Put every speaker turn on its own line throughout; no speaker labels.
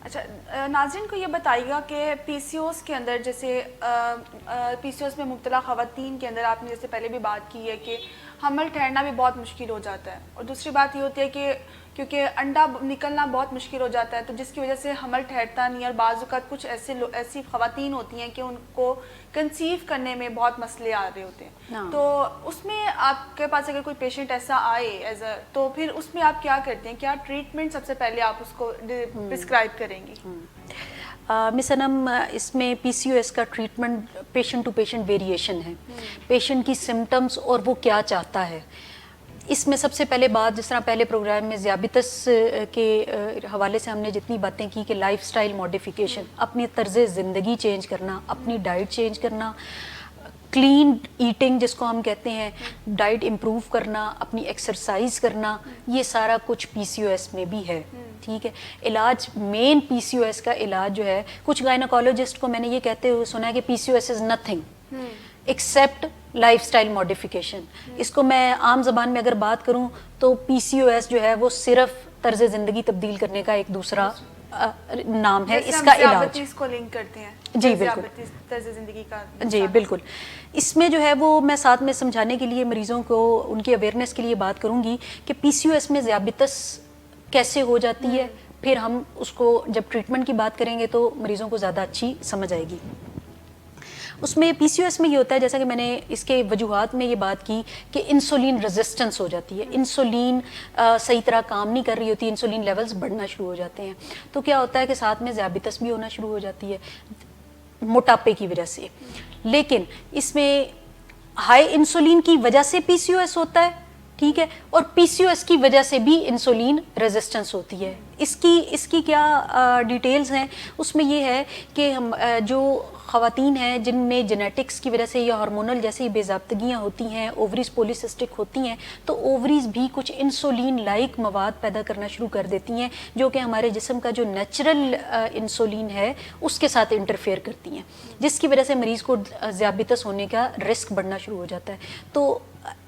اچھا ناظرین کو یہ بتائیے گا کہ پی سی اوز کے اندر جیسے پی سی اوز میں مبتلا خواتین کے اندر آپ نے جیسے پہلے بھی بات کی ہے کہ حمل ٹھہرنا بھی بہت مشکل ہو جاتا ہے، اور دوسری بات یہ ہوتی ہے کہ کیونکہ انڈا نکلنا بہت مشکل ہو جاتا ہے، تو جس کی وجہ سے حمل ٹھہرتا نہیں، اور بعض اوقات کچھ ایسی خواتین ہوتی ہیں کہ ان کو کنسیو کرنے میں بہت مسئلے آ رہے ہوتے ہیں، تو اس میں آپ کے پاس اگر کوئی پیشنٹ ایسا آئے تو پھر اس میں آپ کیا کرتے ہیں؟ کیا ٹریٹمنٹ سب سے پہلے آپ اس کو پرسکرائب کریں گی؟
مس انم، اس میں پی سی او ایس کا treatment patient to patient variation ہے، پیشنٹ کی سمٹمز اور وہ کیا چاہتا ہے۔ اس میں سب سے پہلے بات، جس طرح پہلے پروگرام میں ذیابیطس کے حوالے سے ہم نے جتنی باتیں کی کہ لائف سٹائل ماڈیفیکیشن، اپنی طرز زندگی چینج کرنا، اپنی ڈائٹ چینج کرنا، کلین ایٹنگ جس کو ہم کہتے ہیں، ڈائٹ امپروو کرنا، اپنی ایکسرسائز کرنا، یہ سارا کچھ پی سی او ایس میں بھی ہے۔ ٹھیک ہے، علاج مین پی سی او ایس کا علاج جو ہے، کچھ گائناکالوجسٹ کو میں نے یہ کہتے ہوئے سنا ہے کہ P C O S is nothing except lifestyle modification. اس کو میں عام زبان میں اگر بات کروں تو پی سی او ایس جو ہے وہ صرف طرز زندگی تبدیل کرنے کا ایک دوسرا نام ہے، اس کا علاج
اس کو لنک کرتے ہیں،
جی بالکل،
طرز زندگی کا،
جی بالکل۔ اس میں جو ہے وہ میں ساتھ میں سمجھانے کے لیے مریضوں کو ان کی اویئرنیس کے لیے بات کروں گی کہ پی سی او ایس میں ذیابیطس کیسے ہو جاتی ہے، پھر ہم اس کو جب ٹریٹمنٹ کی بات کریں گے تو مریضوں کو زیادہ اچھی سمجھ آئے گی۔ اس میں پی سی او ایس میں یہ ہوتا ہے، جیسا کہ میں نے اس کے وجوہات میں یہ بات کی کہ انسولین ریزسٹنس ہو جاتی ہے، انسولین صحیح طرح کام نہیں کر رہی ہوتی، انسولین لیولز بڑھنا شروع ہو جاتے ہیں، تو کیا ہوتا ہے کہ ساتھ میں ذیابیطس بھی ہونا شروع ہو جاتی ہے موٹاپے کی وجہ سے۔ لیکن اس میں ہائی انسولین کی وجہ سے پی سی او ایس ہوتا ہے، ٹھیک ہے، اور پی سی او ایس کی وجہ سے بھی انسولین ریزسٹنس ہوتی ہے۔ اس کی کیا ڈیٹیلز ہیں؟ اس میں یہ ہے کہ ہم جو خواتین ہیں جن میں جینیٹکس کی وجہ سے یا ہارمونل جیسی بے ضابطگیاں ہوتی ہیں، اووریز پولیسسٹک ہوتی ہیں، تو اووریز بھی کچھ انسولین لائک مواد پیدا کرنا شروع کر دیتی ہیں جو کہ ہمارے جسم کا جو نیچرل انسولین ہے اس کے ساتھ انٹرفیئر کرتی ہیں، جس کی وجہ سے مریض کو ذیابیطس ہونے کا رسک بڑھنا شروع ہو جاتا ہے۔ تو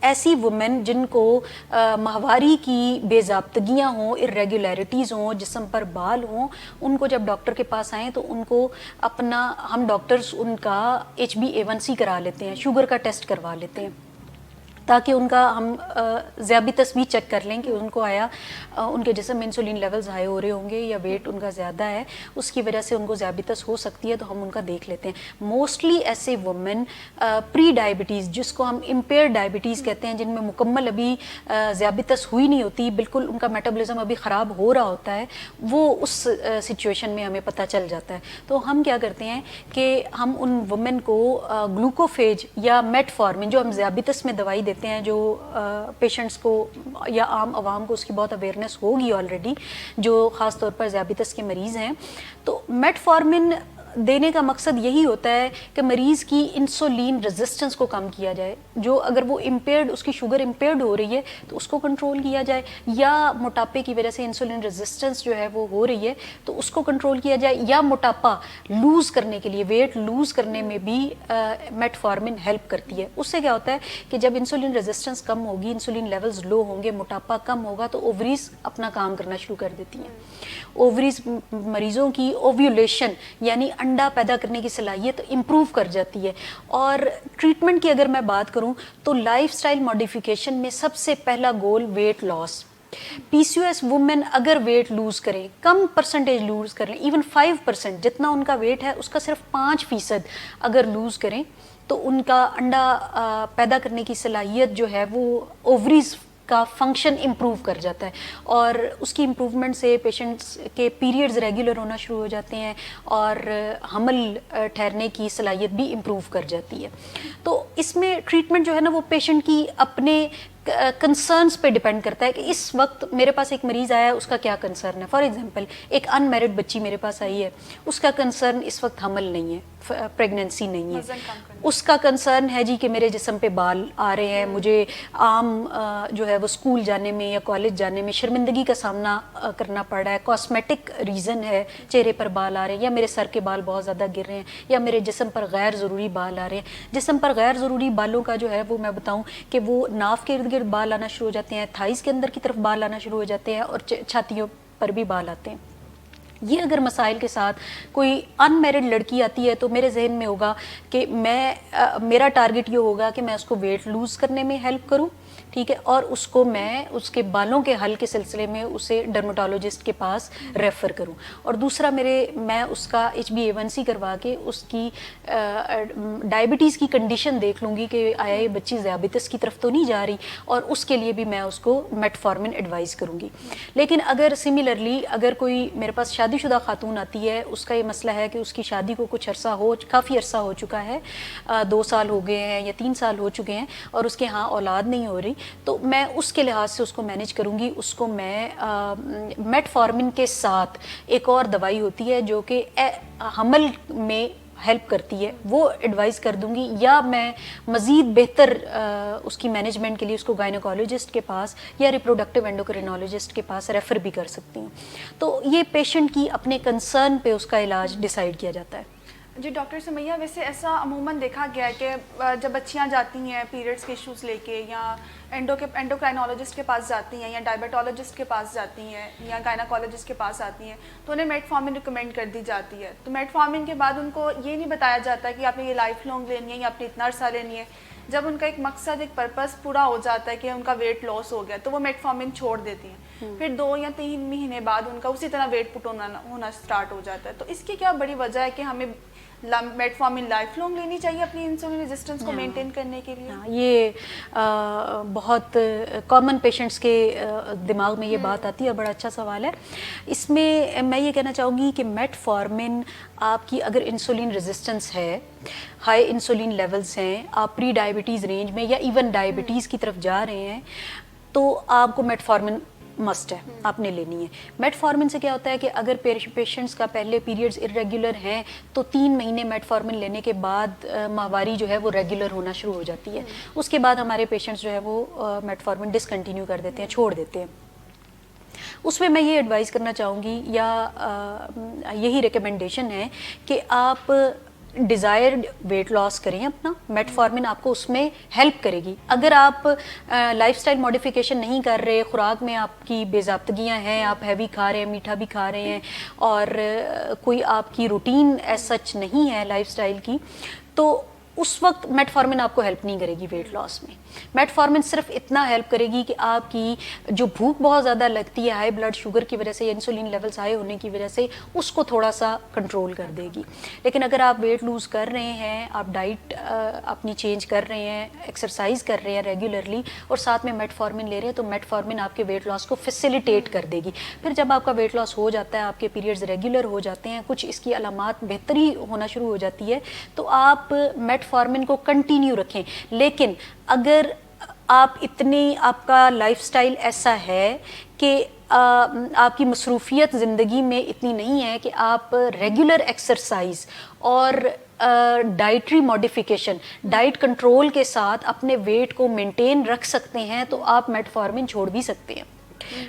ایسی وومن جن کو ماہواری کی بے ضابطگیاں ہوں، ارریگولیرٹیز ہوں، جسم پر بال ہوں، ان کو جب ڈاکٹر کے پاس آئیں تو ان کو ہم ڈاکٹرز ان کا HbA1c کرا لیتے ہیں، شوگر کا ٹیسٹ کروا لیتے ہیں، تاکہ ان کا ہم ذیابیطس بھی چیک کر لیں کہ ان کو آیا ان کے جسم میں انسولین لیولز ہائی ہو رہے ہوں گے یا ویٹ ان کا زیادہ ہے، اس کی وجہ سے ان کو ذیابیطس ہو سکتی ہے، تو ہم ان کا دیکھ لیتے ہیں۔ موسٹلی ایسے وومن پری ڈائبٹیز، جس کو ہم امپیئر ڈائبٹیز کہتے ہیں، جن میں مکمل ابھی ذیابیطس ہوئی نہیں ہوتی، بالکل ان کا میٹابولزم ابھی خراب ہو رہا ہوتا ہے، وہ اس سچویشن میں ہمیں پتہ چل جاتا ہے۔ تو ہم کیا کرتے ہیں کہ ہم ان وومن کو گلوکوفیج یا میٹ فارمن، جو ہم ذیابیطس میں دوائی دیتے ہیں، جو پیشنٹس کو یا عام عوام کو اس کی بہت اویئرنیس ہوگی آلریڈی، جو خاص طور پر ذیابیطس کے مریض ہیں، تو میٹ فارمن دینے کا مقصد یہی ہوتا ہے کہ مریض کی انسولین ریزسٹنس کو کم کیا جائے، جو اگر وہ امپیئرڈ، اس کی شوگر امپیئرڈ ہو رہی ہے تو اس کو کنٹرول کیا جائے، یا موٹاپے کی وجہ سے انسولین ریزسٹنس جو ہے وہ ہو رہی ہے تو اس کو کنٹرول کیا جائے، یا موٹاپا لوز کرنے کے لیے، ویٹ لوز کرنے میں بھی میٹ فارمن ہیلپ کرتی ہے۔ اس سے کیا ہوتا ہے کہ جب انسولین ریزسٹنس کم ہوگی، انسولین لیولز لو ہوں گے، موٹاپا کم ہوگا، تو اووریز اپنا کام کرنا شروع کر دیتی ہیں۔ اووریز مریضوں کی اوویولیشن یعنی انڈا پیدا کرنے کی صلاحیت امپروو کر جاتی ہے۔ اور ٹریٹمنٹ کی اگر میں بات کروں تو لائف سٹائل ماڈیفیکیشن میں سب سے پہلا گول ویٹ لاس۔ پی سی او ایس وومن اگر ویٹ لوز کریں، کم پرسنٹیج لوز کریں، ایون 5%، جتنا ان کا ویٹ ہے اس کا صرف 5% اگر لوز کریں، تو ان کا انڈا پیدا کرنے کی صلاحیت جو ہے وہ اووریز کا فنکشن امپروو کر جاتا ہے، اور اس کی امپروومنٹ سے پیشنٹس کے پیریڈز ریگولر ہونا شروع ہو جاتے ہیں، اور حمل ٹھہرنے کی صلاحیت بھی امپروو کر جاتی ہے۔ تو اس میں ٹریٹمنٹ جو ہے نا وہ پیشنٹ کی اپنے کنسرنس پہ ڈیپینڈ کرتا ہے کہ اس وقت میرے پاس ایک مریض آیا ہے، اس کا کیا کنسرن ہے۔ فار ایگزامپل ایک ان میرڈ بچی میرے پاس آئی ہے، اس کا کنسرن اس وقت حمل نہیں ہے، پریگننسی نہیں ہے، اس کا کنسرن ہے جی کہ میرے جسم پہ بال آ رہے ہیں، مجھے عام جو ہے وہ اسکول جانے میں یا کالج جانے میں شرمندگی کا سامنا کرنا پڑ رہا ہے، کاسمیٹک ریزن ہے، چہرے پر بال آ رہے ہیں، یا میرے سر کے بال بہت زیادہ گر رہے ہیں، یا میرے جسم پر غیر ضروری بال آ رہے ہیں۔ جسم پر غیر ضروری بالوں کا جو ہے وہ میں بتاؤں کہ وہ ناف کے ارد گرد بال آنا شروع ہو جاتے ہیں، تھائز کے اندر کی طرف بال آنا شروع ہو جاتے ہیں، اور چھاتیوں پر بھی بال آتے ہیں۔ یہ اگر مسائل کے ساتھ کوئی ان میرڈ لڑکی آتی ہے تو میرے ذہن میں ہوگا کہ میرا ٹارگٹ یہ ہوگا کہ میں اس کو ویٹ لوز کرنے میں ہیلپ کروں، ٹھیک ہے، اور اس کو میں اس کے بالوں کے حل کے سلسلے میں اسے ڈرمٹولوجسٹ کے پاس ریفر کروں، اور دوسرا میں اس کا HbA1c کروا کے اس کی ڈائبٹیز کی کنڈیشن دیکھ لوں گی کہ آیا یہ بچی ذیابیطس کی طرف تو نہیں جا رہی، اور اس کے لیے بھی میں اس کو میٹفارمن ایڈوائز کروں گی۔ لیکن اگر سملرلی اگر کوئی میرے پاس شادی شدہ خاتون آتی ہے، اس کا یہ مسئلہ ہے کہ اس کی شادی کو کافی عرصہ ہو چکا ہے، 2 سال ہو گئے ہیں یا 3 سال ہو چکے ہیں، اور اس کے ہاں اولاد نہیں ہو رہی، تو میں اس کے لحاظ سے اس کو مینیج کروں گی۔ اس کو میں میٹفارمن کے ساتھ ایک اور دوائی ہوتی ہے جو کہ حمل میں ہیلپ کرتی ہے، وہ ایڈوائز کر دوں گی، یا میں مزید بہتر اس کی مینجمنٹ کے لیے اس کو گائنیکولوجسٹ کے پاس یا ریپروڈکٹیو اینڈوکرینولوجسٹ کے پاس ریفر بھی کر سکتی ہوں۔ تو یہ پیشنٹ کی اپنے کنسرن پہ اس کا علاج ڈیسائیڈ کیا جاتا ہے۔
جی ڈاکٹر سمیہ، ویسے ایسا عموماً دیکھا گیا ہے کہ جب بچیاں جاتی ہیں پیریڈس کے ایشوز لے کے، یا اینڈوکرائنولوجسٹ کے پاس جاتی ہیں، یا ڈائبٹولوجسٹ کے پاس جاتی ہیں، یا گائنیکولوجسٹ کے پاس آتی ہیں، تو انہیں میٹفارمن ریکمینڈ کر دی جاتی ہے۔ تو میٹفارمن کے بعد ان کو یہ نہیں بتایا جاتا کہ آپ نے یہ لائف لانگ لینی ہے یا آپ نے اتنا عرصہ لینی ہے۔ جب ان کا ایک مقصد، ایک پرپس پورا ہو جاتا ہے کہ ان کا ویٹ لاس ہو گیا، تو وہ میٹفارمن چھوڑ دیتی ہیں، پھر 2 یا 3 مہینے بعد ان کا اسی طرح ویٹ پٹ ہونا اسٹارٹ ہو جاتا ہے۔ تو اس کی کیا بڑی وجہ ہے کہ ہمیں میٹفارمن لائف لانگ لینی چاہیے اپنی انسولین ریزسٹنس کو مینٹین کرنے کے لیے؟
یہ بہت کامن پیشنٹس کے دماغ میں یہ بات آتی ہے، اور بڑا اچھا سوال ہے۔ اس میں میں یہ کہنا چاہوں گی کہ میٹفارمن آپ کی اگر انسولین ریزسٹنس ہے، ہائی انسولین لیولز ہیں، آپ پری ڈائبٹیز رینج میں یا ایون ڈائبٹیز کی طرف جا رہے ہیں، تو آپ کو میٹفارمن مسٹ ہے، آپ نے لینی ہے۔ میٹفارمن سے کیا ہوتا ہے کہ اگر پیشنٹس کا پہلے پیریڈز irregular ہیں تو 3 مہینے میٹفارمن لینے کے بعد ماہواری جو ہے وہ ریگولر ہونا شروع ہو جاتی ہے۔ اس کے بعد ہمارے پیشنٹس جو ہے وہ میٹفارمن ڈسکنٹینیو کر دیتے ہیں، چھوڑ دیتے ہیں۔ اس میں میں یہ ایڈوائز کرنا چاہوں گی، یا یہی ریکمنڈیشن ہے کہ آپ ڈیزائرڈ ویٹ لاس کریں اپنا، میٹفارمن آپ کو اس میں ہیلپ کرے گی۔ اگر آپ لائف سٹائل ماڈیفیکیشن نہیں کر رہے، خوراک میں آپ کی بے ضابطگیاں ہیں، آپ ہیوی کھا رہے ہیں، میٹھا بھی کھا رہے ہیں، اور کوئی آپ کی روٹین ایز سچ نہیں ہے لائف سٹائل کی، تو اس وقت میٹفارمن آپ کو ہیلپ نہیں کرے گی ویٹ لاس میں۔ میٹفارمن صرف اتنا ہیلپ کرے گی کہ آپ کی جو بھوک بہت زیادہ لگتی ہے ہائی بلڈ شوگر کی وجہ سے یا انسولین لیولز ہائی ہونے کی وجہ سے، اس کو تھوڑا سا کنٹرول کر دے گی۔ لیکن اگر آپ ویٹ لوز کر رہے ہیں، آپ ڈائٹ اپنی چینج کر رہے ہیں، ایکسرسائز کر رہے ہیں ریگولرلی، اور ساتھ میں میٹفارمن لے رہے ہیں، تو میٹفارمن آپ کے ویٹ لاس کو فیسیلیٹیٹ کر دے گی۔ پھر جب آپ کا ویٹ لاس ہو جاتا ہے، آپ کے پیریڈز ریگولر ہو جاتے ہیں، کچھ اس کی علامات بہتری ہونا شروع ہو جاتی ہے، تو آپ میٹفارمن کو کنٹینیو رکھیں۔ لیکن اگر آپ کا لائف سٹائل ایسا ہے کہ آپ کی مصروفیت زندگی میں اتنی نہیں ہے کہ آپ ریگولر ایکسرسائز اور ڈائٹری ماڈیفیکیشن، ڈائٹ کنٹرول کے ساتھ اپنے ویٹ کو مینٹین رکھ سکتے ہیں، تو آپ میٹفارمن چھوڑ بھی سکتے ہیں۔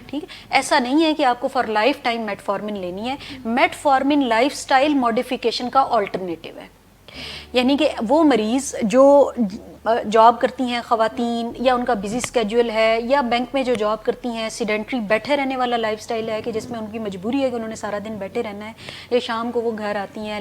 ٹھیک ہے، ایسا نہیں ہے کہ آپ کو فار لائف ٹائم میٹفارمن لینی ہے۔ میٹفارمن لائف سٹائل ماڈیفیکیشن کا آلٹرنیٹیو ہے، یعنی کہ وہ مریض جو جاب کرتی ہیں خواتین، یا ان کا بزی اسکیجول ہے، یا بینک میں جو جاب کرتی ہیں، سیڈنٹری بیٹھے رہنے والا لائف سٹائل ہے کہ جس میں ان کی مجبوری ہے کہ انہوں نے سارا دن بیٹھے رہنا ہے، یا شام کو وہ گھر آتی ہیں،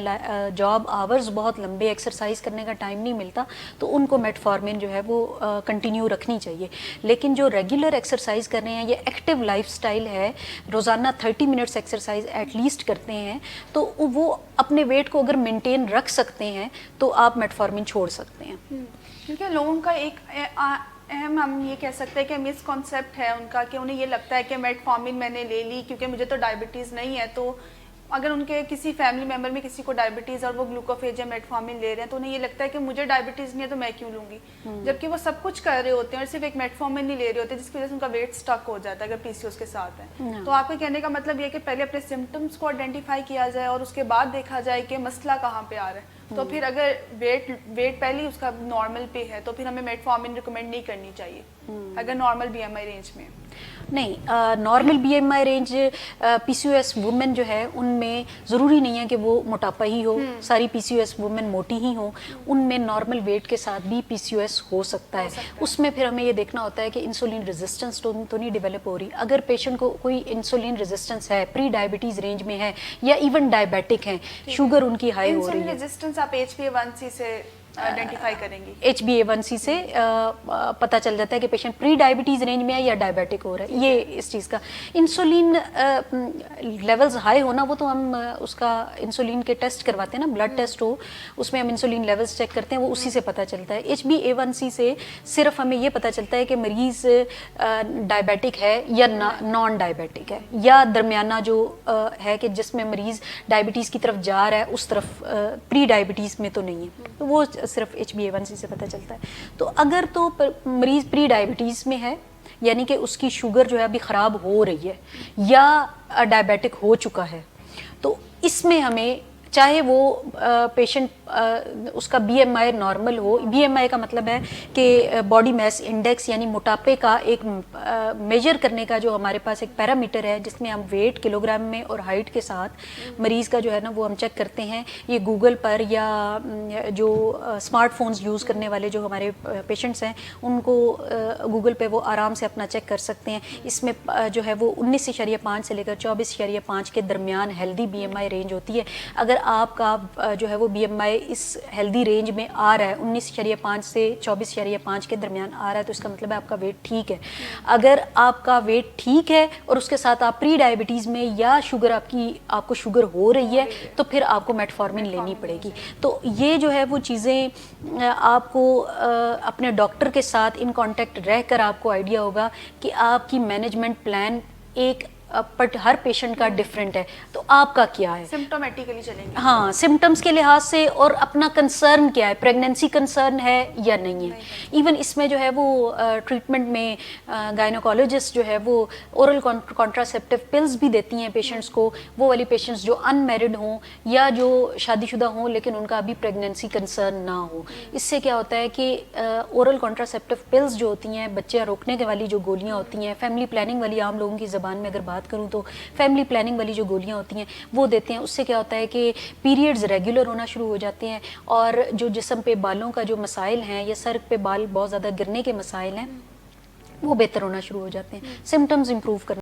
جاب آورز بہت لمبے، ایکسرسائز کرنے کا ٹائم نہیں ملتا، تو ان کو میٹفارمن جو ہے وہ کنٹینیو رکھنی چاہیے۔ لیکن جو ریگولر ایکسرسائز کر رہے ہیں، یہ ایکٹیو لائف سٹائل ہے، روزانہ 30 منٹس ایکسرسائز ایٹ لیسٹ کرتے ہیں، تو وہ اپنے ویٹ کو اگر مینٹین رکھ سکتے ہیں تو آپ میٹفارمن چھوڑ سکتے ہیں۔
کیونکہ لوگوں کا ایک اہم، ہم یہ کہہ سکتے ہیں کہ مس کانسیپٹ ہے ان کا، کہ انہیں یہ لگتا ہے کہ میٹفارمن میں نے لے لی کیونکہ مجھے تو ڈائبٹیز نہیں ہے، تو اگر ان کے کسی فیملی ممبر میں کسی کو ڈائبٹیز اور وہ گلوکوفیج یا میٹفارمن لے رہے ہیں، تو انہیں یہ لگتا ہے کہ مجھے ڈائبٹیز نہیں ہے تو میں کیوں لوں گی، جبکہ وہ سب کچھ کر رہے ہوتے ہیں اور صرف ایک میٹفارمن نہیں لے رہے ہوتے، جس کی وجہ سے ان کا ویٹ سٹک ہو جاتا ہے اگر پی سی اوز کے ساتھ ہے۔ تو آپ کے کہنے کا مطلب یہ کہ پہلے اپنے سمٹمس کو آئیڈینٹیفائی کیا جائے اور اس کے بعد دیکھا جائے کہ مسئلہ کہاں پہ آ رہا ہے، تو پھر اگر ویٹ پہلے اس کا نارمل پہ ہے تو پھر ہمیں میٹفارمن ریکمینڈ نہیں کرنی چاہیے اگر نارمل BMI رینج میں۔
نہیں, نارمل بی ایم آئی رینج پی سی او ایس وومن جو ہے ان میں ضروری نہیں ہے کہ وہ موٹاپا ہی ہو, ساری پی سی او ایس وومن موٹی ہی ہوں, ان میں نارمل ویٹ کے ساتھ بھی پی سی او ایس ہو سکتا ہے. اس میں پھر ہمیں یہ دیکھنا ہوتا ہے کہ انسولین ریزسٹنس تو نہیں ڈیولپ ہو رہی. اگر پیشنٹ کو کوئی انسولین ریزسٹنس ہے, پری ڈائبٹیز رینج میں ہے یا ایون ڈائبیٹک ہیں, شوگر ان کی ہائی ہو رہی ہے,
ریزسٹنس آپ HbA1c سے آئیڈینٹیفائی کریں گی.
HbA1c سے پتہ چل جاتا ہے کہ پیشنٹ پری ڈائبٹیز رینج میں ہے یا ڈائبیٹک ہو رہا ہے. یہ اس چیز کا انسولین لیولز ہائی ہونا, وہ تو ہم اس کا انسولین کے ٹیسٹ کرواتے ہیں نا, بلڈ ٹیسٹ ہو اس میں ہم انسولین لیولز چیک کرتے ہیں, وہ اسی سے پتہ چلتا ہے. HbA1c سے صرف ہمیں یہ پتہ چلتا ہے کہ مریض ڈائبیٹک ہے یا نان ڈائبیٹک ہے, یا درمیانہ جو ہے کہ جس میں مریض ڈائبٹیز کی طرف جا رہا ہے اس طرف پری ڈائبٹیز میں تو نہیں ہے, تو وہ صرف HbA1c سے پتہ چلتا ہے. تو اگر تو مریض پری ڈائبٹیز میں ہے, یعنی کہ اس کی شوگر جو ہے ابھی خراب ہو رہی ہے یا ڈائبیٹک ہو چکا ہے, تو اس میں ہمیں چاہے وہ پیشنٹ اس کا بی ایم آئی نارمل ہو. بی ایم آئی کا مطلب ہے کہ باڈی میس انڈیکس, یعنی موٹاپے کا ایک میجر کرنے کا جو ہمارے پاس ایک پیرامیٹر ہے, جس میں ہم ویٹ کلو گرام میں اور ہائٹ کے ساتھ مریض کا جو ہے نا وہ ہم چیک کرتے ہیں. یہ گوگل پر یا جو اسمارٹ فونز یوز کرنے والے جو ہمارے پیشنٹس ہیں ان کو گوگل پہ وہ آرام سے اپنا چیک کر سکتے ہیں. اس میں جو ہے وہ 19.5 سے لے کر 24.5 کے درمیان ہیلدی بی ایم آئی رینج ہوتی ہے. اگر آپ کا جو ہے وہ بی ایم آئی اس ہیلدی رینج میں آ رہا ہے, 19.5 سے 24.5 کے درمیان آ رہا ہے, تو اس کا مطلب ہے آپ کا ویٹ ٹھیک ہے. اگر آپ کا ویٹ ٹھیک ہے اور اس کے ساتھ آپ پری ڈائبٹیز میں یا شوگر آپ کو شوگر ہو رہی ہے, تو پھر آپ کو میٹفارمن لینی پڑے گی. تو یہ جو ہے وہ چیزیں آپ کو اپنے ڈاکٹر کے ساتھ ان کانٹیکٹ رہ کر آپ کو آئیڈیا ہوگا کہ آپ کی مینجمنٹ پلان ایک ہر پیشنٹ کا ڈفرینٹ ہے, تو آپ کا کیا ہے,
سمپٹومیٹیکلی چلیں گے.
ہاں, سمٹمس کے لحاظ سے, اور اپنا کنسرن کیا ہے, پریگنینسی کنسرن ہے یا نہیں ہے. ایون اس میں جو ہے وہ ٹریٹمنٹ میں گائنوکالوجسٹ جو ہے وہ اورل کانٹراسیپٹیو پلز بھی دیتی ہیں پیشنٹس کو. وہ والی پیشنٹس جو ان میرڈ ہوں یا جو شادی شدہ ہوں لیکن ان کا ابھی پریگنینسی کنسرن نہ ہو. اس سے کیا ہوتا ہے کہ اورل کانٹراسیپٹیو پلز جو ہوتی ہیں, بچے روکنے کے والی جو گولیاں ہوتی ہیں, فیملی پلاننگ والی, عام لوگوں کی زبان میں اگر بات کروں تو فیملی پلاننگ والی جو گولیاں ہوتی ہیں وہ دیتے ہیں. اس سے کیا ہوتا ہے کہ پیریڈز ریگولر ہونا شروع ہو جاتے ہیں, اور جو جسم پہ بالوں کا جو مسائل ہیں یا سر پہ بال بہت زیادہ گرنے کے مسائل ہیں وہ بہتر ہونا شروع ہو جاتے ہیں, سمٹمز امپروو کرنا